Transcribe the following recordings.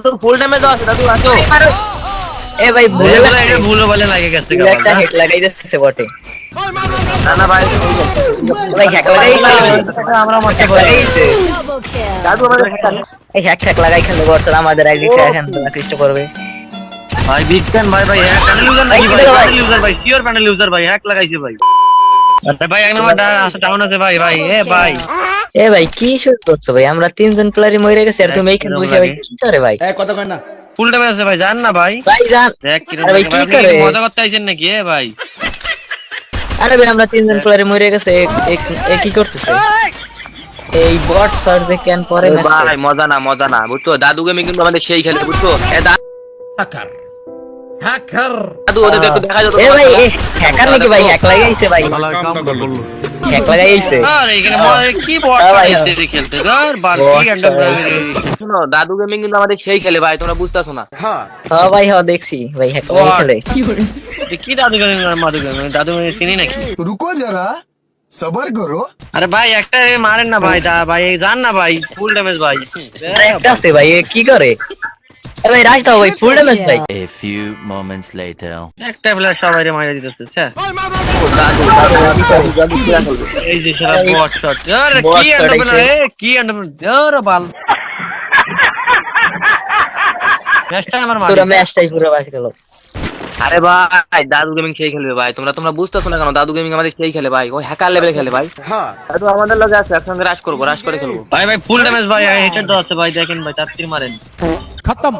তো full damage আছে দাদু আসো। এ ভাই ভুলো বলে লাগে গেছে একটা হেড লাগাই যাচ্ছে বটে। না না ভাই ভাই হ্যাক লাগাই আমরা মরতে লাগাইছে দাদু আমাদের হ্যাকার। এই হ্যাক লাগাই খেলে বটে আমাদের আগে এখন কৃষ্ট করবে। ভাই বিটকয়েন ভাই ভাই হ্যাক প্যানেল ইউজার নাকি ভাই প্যানেল ইউজার ভাই শিওর প্যানেল ইউজার ভাই হ্যাক লাগাইছে ভাই। আরে ভাই এক নাম্বার ডাউন আছে ভাই ভাই এ ভাই এ ভাই কি শুরু করছো ভাই? আমরা তিনজন প্লেয়ারই মরে গেছে আর তুমি এইখানে বসে ভাই কি করে ভাই? কথা কয় না ফুল ড্যামেজ আছে ভাই জান না ভাই। ভাই জান দেখ কি আরে ভাই কি আপনি করে? মজা করতে আইছেন নাকি এ ভাই? আরে ভাই আমরা তিনজন প্লেয়ারই মরে গেছে এ কি করতেছে? এই বট সার্চ কেন পরে ম্যাচ ভাই মজা না বুঝছো, দাদু গেমিং কিন্তু আমাদের সেই খেলে বুঝছো। এ হ্যাকার হ্যাকার দাদু ওদের একটু দেখা যেত। এ ভাই হ্যাকার নাকি ভাই? হ্যাক লাগাইছে ভাই, হ্যাক লাগাইছে। আরে এখানে কি বট ভাই, খেলতে খেলতে আর বাল কি আন্ডার শুনো দাদু গেমিং কিন্তু আমাদের সেই খেলে ভাই, তোমরা বুঝতাছো না। হ্যাঁ হ্যাঁ ভাই হ্যাঁ দেখছি ভাই হ্যাক লাগাই খেলে। কি দাদু মাদু দাদু চিনি নাকি? रुको जरा सबर करो। আরে ভাই একটা মারেন না ভাই, ভাই জান না ভাই ফুল ড্যামেজ ভাই। আরে একটা আছে ভাই এ কি করে? এ ভাই রাজ দাও ভাই ফুল ড্যামেজ ভাই। A few moments later. একটা ফ্ল্যাশ সবাইরে মাইরা দিতেছে স্যার। দাদু কি করবে? এই যে সারা বট শট আরে Bot কি shot আন্ডার আইছে। কি আন্ডার আরে বাল ম্যাচটা আমার মারি পুরো ম্যাচটাই পুরো বাস গেল। আরে ভাই দাদু গেমিং সেই খেলবে ভাই, তোমরা বুঝতাছো না কেন? দাদু গেমিং আমাদের সেই খেলে ভাই, ওই হ্যাকার লেভেলে খেলে ভাই। হ্যাঁ দাদু আমাদের লগে আছে, একসঙ্গে রাশ করে খেলবো। ভাই ভাই ফুল ড্যামেজ ভাই হেটার তো আছে ভাই, দেখেন ভাই চারটির মারেন। খতম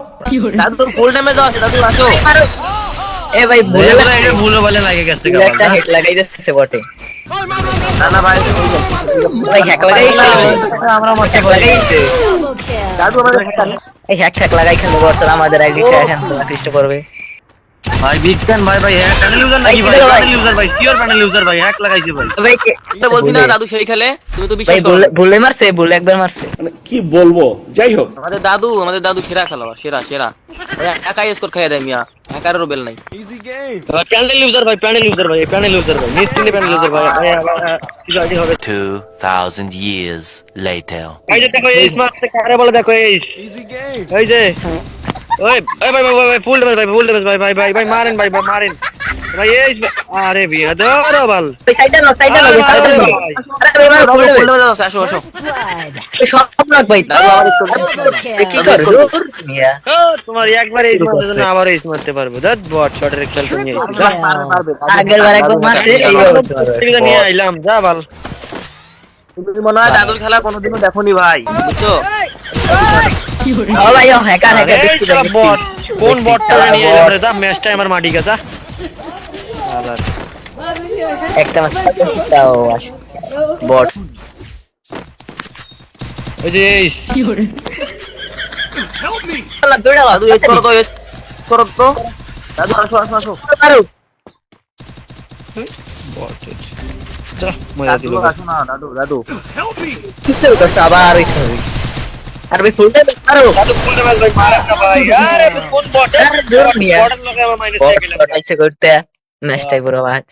দাদু তো ফুল ড্যামেজ আছে, দাদু আসো। এ ভাই ভুলো বলে লাগে গেছে একটা হেড লাগাই যাচ্ছে বটে। না না ভাই ভাই হ্যাক লাগাইছে আমরা মরতে লাগাইছে। দাদু আমাদের হ্যাকার। এই হ্যাক লাগাই খেলে বটে আমাদের আগে এখন কৃষ্ট করবে। ভাই বিটকয়েন ভাই ভাই হ্যাক প্যানেল ইউজার নাকি ভাই প্যানেল ইউজার ভাই শিওর প্যানেল ইউজার ভাই হ্যাক লাগাইছে ভাই। ভাই তো বলছি না দাদু সেই খেলে, তুমি তো ভাই বিশ্বাস করো না। ভুলে মারছে, ভুলে একবার মারছে। কি বলবো যাই হোক আমাদের দাদু সেরা খেলোয়াড়, সেরা একাই স্কোর খাইয়া দেয় মিয়া, হ্যাকারেরও বেল নাই। প্যানেল ইউজার ভাই প্যানেল ইউজার ভাই নিশ্চিন্তে প্যানেল ইউজার ভাই কি জানি হবে। 2000 years later. এই যে দেখো এই মারতে কারে বলে দেখো এই এই যে ওই ভাই ফুল ড্যামেজ ভাই মারেন ভাই মারেন ভাই এই আরে বিয়া ধরো বাল সাইডে না সাইডে না আরে সাইডে না। ভাই। আরে ভাই ফুল ভুলে ড্যামেজ আছে, আসো সব লাগ ভাই। দাদু আমার কি করে মিয়া? তোমার একবার এই মারতে জন্য আবার এই মারতে পারবো দত বট শটের খেল তো নিয়ে আইছি পারবে। আগের বার একবার মারছে এইবার নিয়ে আইলাম যা বাল তুমি মনে হয় দাদুর খেলা কোনোদিনও দেখোনি ভাই, বুঝছো? ও ভাই ও হ্যাকার আরে এই শালা বট কোন বটটা নিয়ে এলাম রে? যা ম্যাচটা আমার মাটি গেছে আলার একটা মাস দাও বট। ওই যে এই দাদু এস করো তো দাদু আসো মারো বট যা মজা দিল দাদু আসো না দাদু কিছু করতে আবার আর ভাই ফুলটা মারো। দাদু ফুল ড্যামেজ ভাই মারেন না ভাই আরে কোন বট আরে জোর নিয়া বটের লগে আমার মাইনাস বট হয়ে গেল করতে করতে ম্যাচটাই পুরো বাদ।